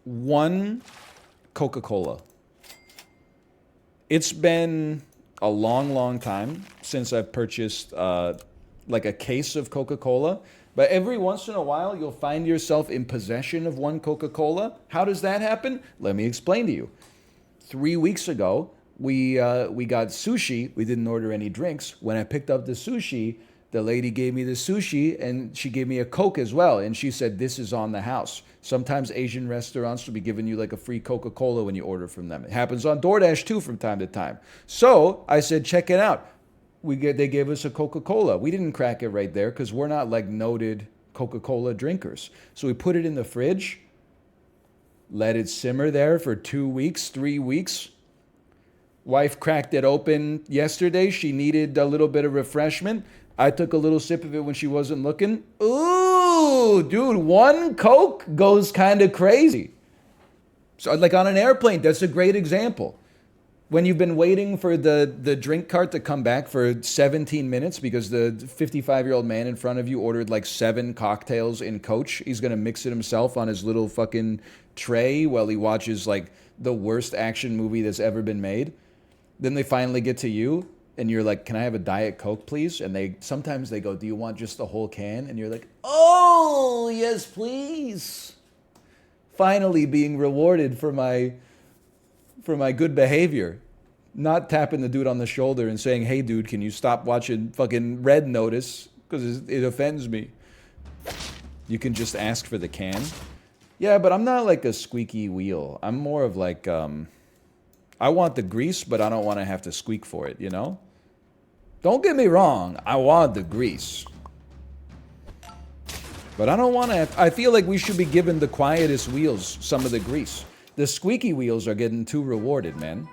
One Coca Cola. It's been a long, long time since I've purchased like a case of Coca Cola. But every once in a while, you'll find yourself in possession of one Coca Cola. How does that happen? Let me explain to you. 3 weeks ago, we got sushi. We didn't order any drinks. When I picked up the sushi, the lady gave me the sushi and she gave me a Coke as well. And she said, "This is on the house." Sometimes Asian restaurants will be giving you like a free Coca Cola when you order from them. It happens on DoorDash too from time to time. So I said, check it out. They gave us a Coca Cola. We didn't crack it right there because we're not like noted Coca Cola drinkers. So we put it in the fridge, let it simmer there for 2 weeks, 3 weeks. Wife cracked it open yesterday. She needed a little bit of refreshment. I took a little sip of it when she wasn't looking. Ooh, dude, one Coke goes kind of crazy. So, like on an airplane, that's a great example. When you've been waiting for the drink cart to come back for 17 minutes because the 55-year-old man in front of you ordered like 7 cocktails in Coach. He's going to mix it himself on his little fucking tray while he watches like the worst action movie that's ever been made. Then they finally get to you. And you're like, "Can I have a Diet Coke, please?" And sometimes they go, "Do you want just the whole can?" And you're like, "Oh, yes, please." Finally being rewarded for my good behavior. Not tapping the dude on the shoulder and saying, "Hey, dude, can you stop watching fucking Red Notice? Because it offends me." You can just ask for the can. Yeah, but I'm not like a squeaky wheel. I'm more of like, I want the grease, but I don't want to have to squeak for it, you know? Don't get me wrong, I want the grease. But I don't want to I feel like we should be giving the quietest wheels some of the grease. The squeaky wheels are getting too rewarded, man.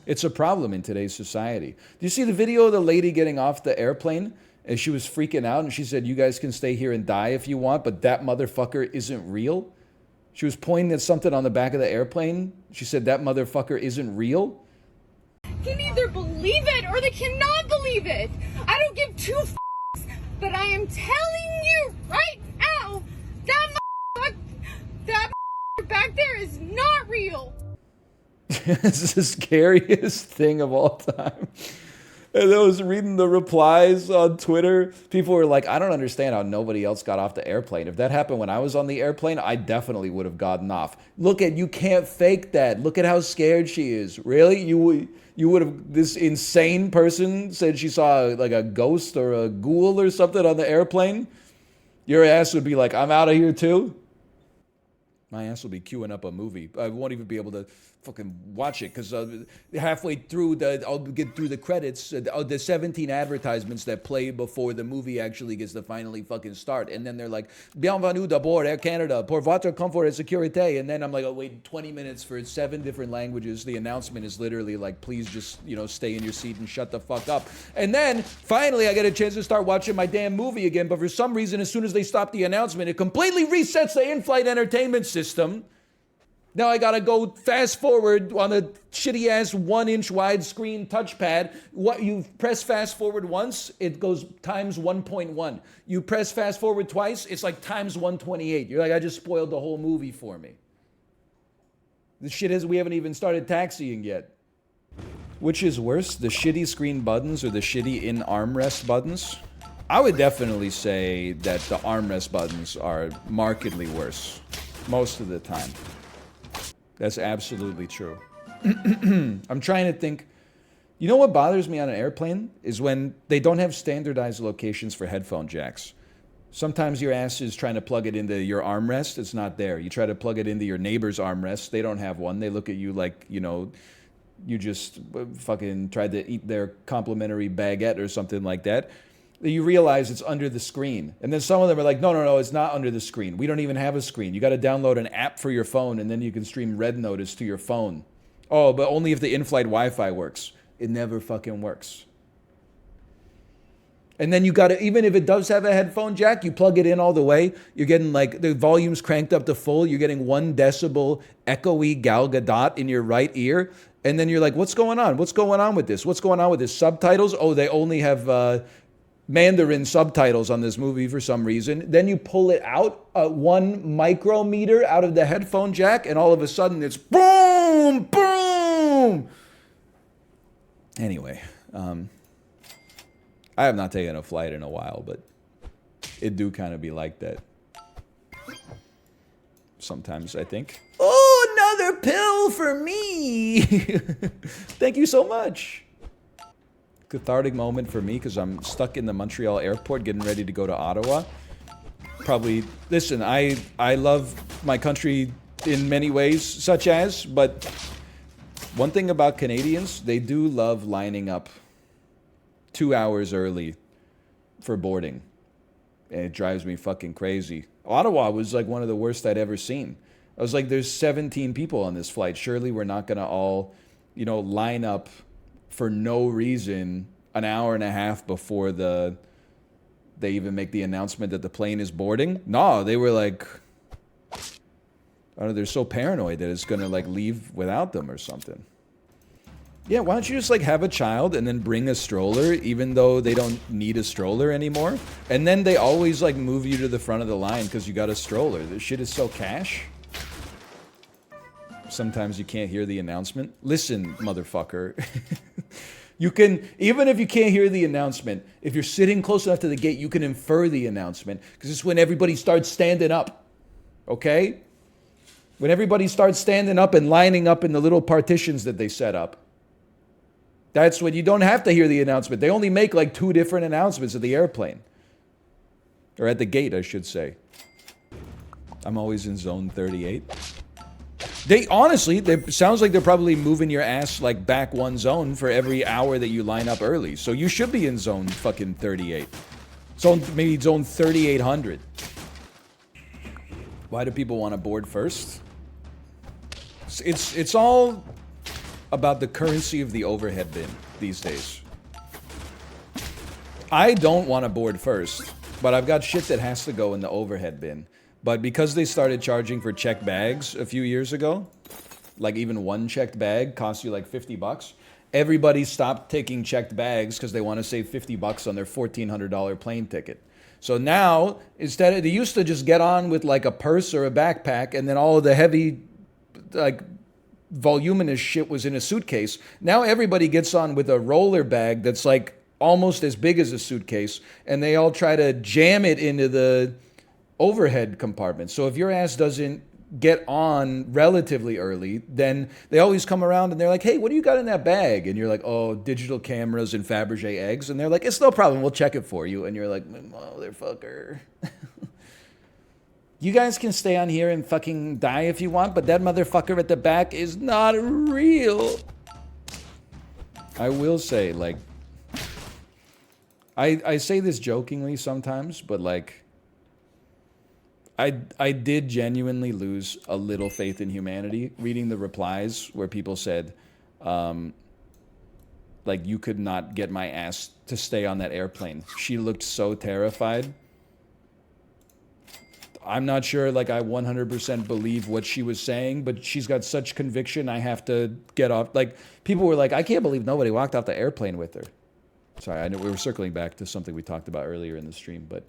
It's a problem in today's society. Do you see the video of the lady getting off the airplane? And she was freaking out and she said, "You guys can stay here and die if you want, but that motherfucker isn't real." She was pointing at something on the back of the airplane. She said, "That motherfucker isn't real." Can either believe it or they cannot believe it. I don't give two f***s, but I am telling you right now, that back there is not real. It's the scariest thing of all time. And I was reading the replies on Twitter. People were like, "I don't understand how nobody else got off the airplane. If that happened when I was on the airplane, I definitely would have gotten off. Look at, you can't fake that. Look at how scared she is. Really? You would have, this insane person said she saw like a ghost or a ghoul or something on the airplane? Your ass would be like, "I'm out of here too." My ass will be queuing up a movie. I won't even be able to fucking watch it because halfway through I'll get through the credits, the 17 advertisements that play before the movie actually gets to finally fucking start, and then they're like, "Bienvenue d'abord Air Canada pour votre confort et sécurité," and then I'm like, "Oh wait, 20 minutes for 7 different languages." The announcement is literally like, "Please just stay in your seat and shut the fuck up." And then finally I get a chance to start watching my damn movie again. But for some reason, as soon as they stop the announcement, it completely resets the in-flight entertainment system. Now I gotta go fast forward on a shitty ass 1-inch wide screen touchpad. What you press fast forward once, it goes times 1.1. You press fast forward twice, it's like times 128. You're like, I just spoiled the whole movie for me. The shit is, we haven't even started taxiing yet. Which is worse, the shitty screen buttons or the shitty in armrest buttons? I would definitely say that the armrest buttons are markedly worse most of the time. That's absolutely true. I'm trying to think. You know what bothers me on an airplane is when they don't have standardized locations for headphone jacks. Sometimes your ass is trying to plug it into your armrest. It's not there. You try to plug it into your neighbor's armrest. They don't have one. They look at you like, you just fucking tried to eat their complimentary baguette or something like that. You realize it's under the screen. And then some of them are like, no, it's not under the screen. We don't even have a screen. You got to download an app for your phone, and then you can stream Red Notice to your phone. Oh, but only if the in-flight Wi-Fi works. It never fucking works. And then you got to, even if it does have a headphone jack, you plug it in all the way. You're getting like, the volume's cranked up to full. You're getting 1 decibel echoey Gal Gadot in your right ear. And then you're like, what's going on? What's going on with this? What's going on with this? Subtitles? Oh, they only have Mandarin subtitles on this movie for some reason. Then you pull it out 1 micrometer out of the headphone jack, and all of a sudden it's boom, boom. Anyway, I have not taken a flight in a while, but it do kind of be like that. Sometimes I think, oh, another pill for me. Thank you so much. Cathartic moment for me because I'm stuck in the Montreal airport getting ready to go to Ottawa. Probably, listen, I love my country in many ways, such as, but one thing about Canadians, they do love lining up 2 hours early for boarding. And it drives me fucking crazy. Ottawa was like one of the worst I'd ever seen. I was like, there's 17 people on this flight. Surely we're not going to all, line up for no reason an hour and a half before they even make the announcement that the plane is boarding. No, they were like, I don't know, they're so paranoid that it's going to like leave without them or something. Yeah, why don't you just like have a child and then bring a stroller even though they don't need a stroller anymore? And then they always like move you to the front of the line because you got a stroller. This shit is so cash. Sometimes you can't hear the announcement. Listen, motherfucker. You can, even if you can't hear the announcement, if you're sitting close enough to the gate, you can infer the announcement because it's when everybody starts standing up. Okay? When everybody starts standing up and lining up in the little partitions that they set up. That's when you don't have to hear the announcement. They only make like 2 different announcements at the airplane. Or at the gate, I should say. I'm always in zone 38. It sounds like they're probably moving your ass like back 1 zone for every hour that you line up early. So you should be in zone fucking 38. Maybe zone 3800. Why do people want to board first? It's all about the currency of the overhead bin these days. I don't want to board first, but I've got shit that has to go in the overhead bin. But because they started charging for checked bags a few years ago, like even 1 checked bag costs you like $50, everybody stopped taking checked bags because they want to save $50 on their $1,400 plane ticket. So now, instead, they used to just get on with like a purse or a backpack, and then all of the heavy, like, voluminous shit was in a suitcase. Now everybody gets on with a roller bag that's like almost as big as a suitcase, and they all try to jam it into the overhead compartment. So if your ass doesn't get on relatively early, then they always come around and they're like, hey, what do you got in that bag? And you're like, oh, digital cameras and Fabergé eggs. And they're like, it's no problem, we'll check it for you. And you're like, motherfucker. You guys can stay on here and fucking die if you want, but that motherfucker at the back is not real. I will say, like, I say this jokingly sometimes, but like, I did genuinely lose a little faith in humanity reading the replies where people said, like, you could not get my ass to stay on that airplane. She looked so terrified. I'm not sure, like, I 100% believe what she was saying, but she's got such conviction, I have to get off. Like, people were like, I can't believe nobody walked off the airplane with her. Sorry, I know we were circling back to something we talked about earlier in the stream, but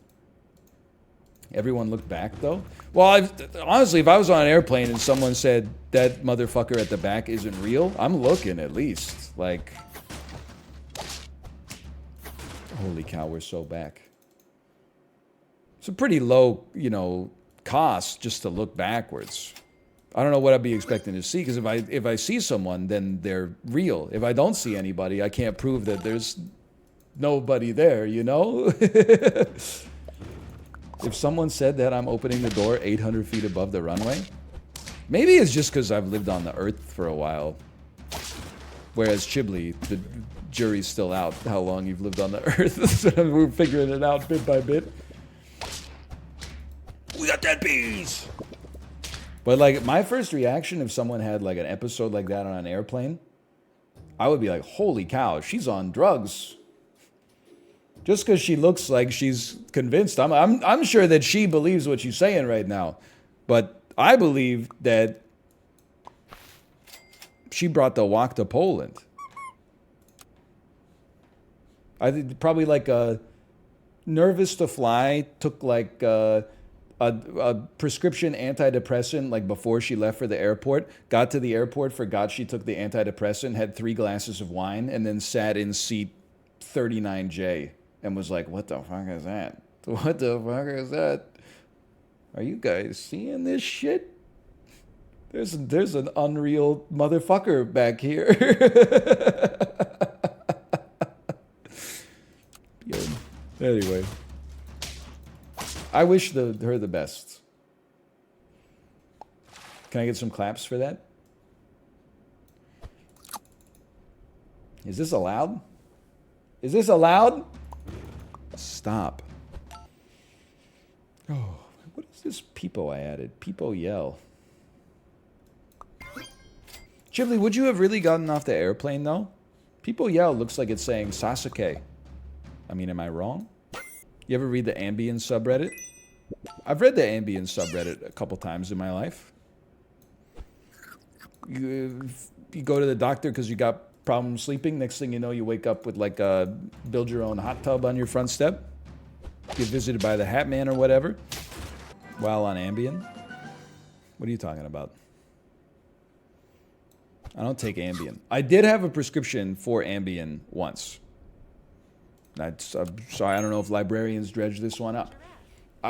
everyone looked back, though? Well, honestly, if I was on an airplane and someone said, that motherfucker at the back isn't real, I'm looking at least. Like, holy cow, we're so back. It's a pretty low, cost just to look backwards. I don't know what I'd be expecting to see, because if I see someone, then they're real. If I don't see anybody, I can't prove that there's nobody there, If someone said that I'm opening the door 800 feet above the runway, maybe it's just because I've lived on the earth for a while. Whereas Chibli, the jury's still out how long you've lived on the earth. So we're figuring it out bit by bit. We got dead bees! But like, my first reaction if someone had like an episode like that on an airplane, I would be like, holy cow, she's on drugs. Just because she looks like she's convinced. I'm sure that she believes what she's saying right now. But I believe that she brought the walk to Poland. I think probably like a nervous to fly, took like a prescription antidepressant like before she left for the airport, got to the airport, forgot she took the antidepressant, had 3 glasses of wine, and then sat in seat 39J and was like, what the fuck is that? What the fuck is that? Are you guys seeing this shit? There's an unreal motherfucker back here. Yeah. Anyway, I wish her the best. Can I get some claps for that? Is this allowed? Is this allowed? Stop. Oh, what is this peepo I added? Peepo yell. Chibley, would you have really gotten off the airplane though? Peepo yell looks like it's saying Sasuke. I mean, am I wrong? You ever read the Ambien subreddit? I've read the Ambien subreddit a couple times in my life. You go to the doctor because you got problems sleeping. Next thing you know, you wake up with like a build your own hot tub on your front step. Get visited by the Hat Man or whatever while on Ambien. What are you talking about? I don't take Ambien. I did have a prescription for Ambien once. I'm sorry, I don't know if librarians dredged this one up.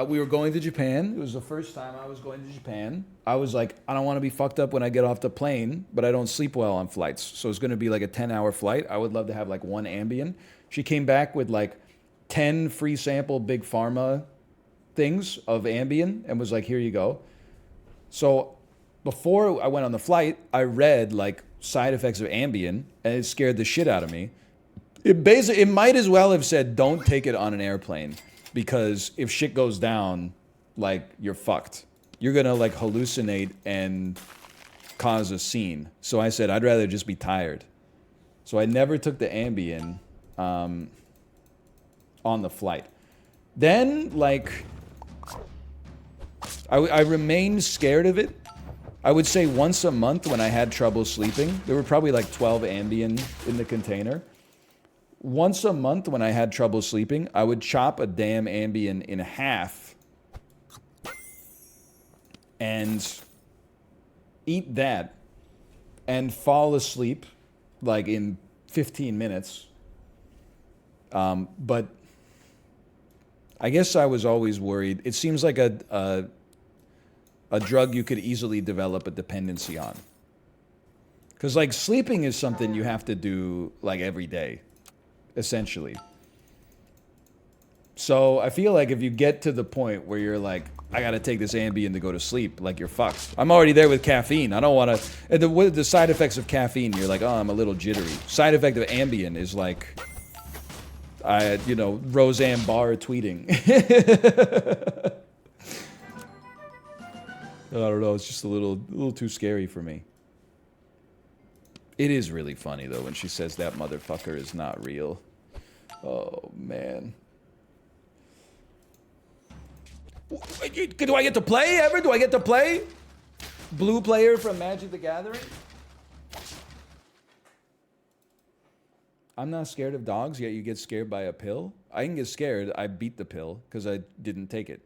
We were going to Japan. It was the first time I was going to Japan. I was like, I don't want to be fucked up when I get off the plane, but I don't sleep well on flights. So it's going to be like a 10-hour flight. I would love to have like 1 Ambien. She came back with like 10 free sample Big Pharma things of Ambien and was like, here you go. So before I went on the flight, I read like side effects of Ambien and it scared the shit out of me. It might as well have said, don't take it on an airplane, because if shit goes down, like, you're fucked. You're gonna like hallucinate and cause a scene. So I said, I'd rather just be tired. So I never took the Ambien on the flight. Then, like, I remained scared of it. I would say once a month when I had trouble sleeping. There were probably like 12 Ambien in the container. Once a month when I had trouble sleeping, I would chop a damn Ambien in half and eat that and fall asleep like in 15 minutes. But I guess I was always worried. It seems like a drug you could easily develop a dependency on. Because like sleeping is something you have to do like every day. Essentially. So I feel like if you get to the point where you're like, I gotta take this Ambien to go to sleep, like you're fucked. I'm already there with caffeine. I don't want to. The side effects of caffeine, you're like, oh, I'm a little jittery. Side effect of Ambien is like, Roseanne Barr tweeting. I don't know. It's just a little too scary for me. It is really funny though when she says that motherfucker is not real. Oh man. Do I get to play ever? Do I get to play? Blue player from Magic the Gathering? I'm not scared of dogs, yet you get scared by a pill? I can get scared. I beat the pill because I didn't take it.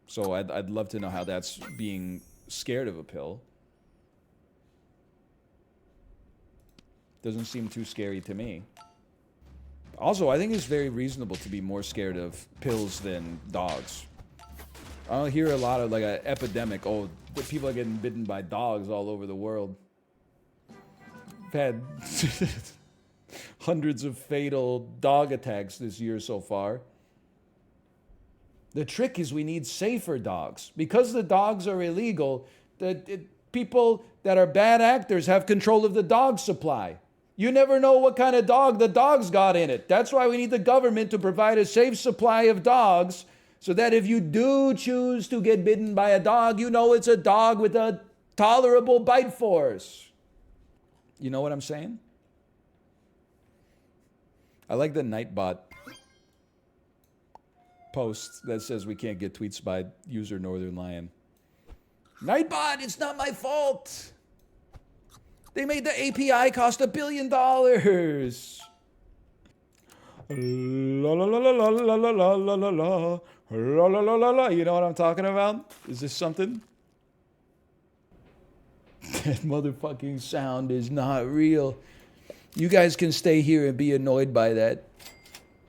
So I'd love to know how that's being scared of a pill. Doesn't seem too scary to me. Also, I think it's very reasonable to be more scared of pills than dogs. I don't hear a lot of like an epidemic. Oh, people are getting bitten by dogs all over the world. I've had hundreds of fatal dog attacks this year so far. The trick is we need safer dogs. Because the dogs are illegal, people that are bad actors have control of the dog supply. You never know what kind of dog the dog's got in it. That's why we need the government to provide a safe supply of dogs so that if you do choose to get bitten by a dog, you know it's a dog with a tolerable bite force. You know what I'm saying? I like the Nightbot post that says we can't get tweets by user Northernlion. Nightbot, it's not my fault. They made the API cost $1 billion. La la la la la la la la la la la la la la la. You know what I'm talking about? Is this something? That motherfucking sound is not real. You guys can stay here and be annoyed by that.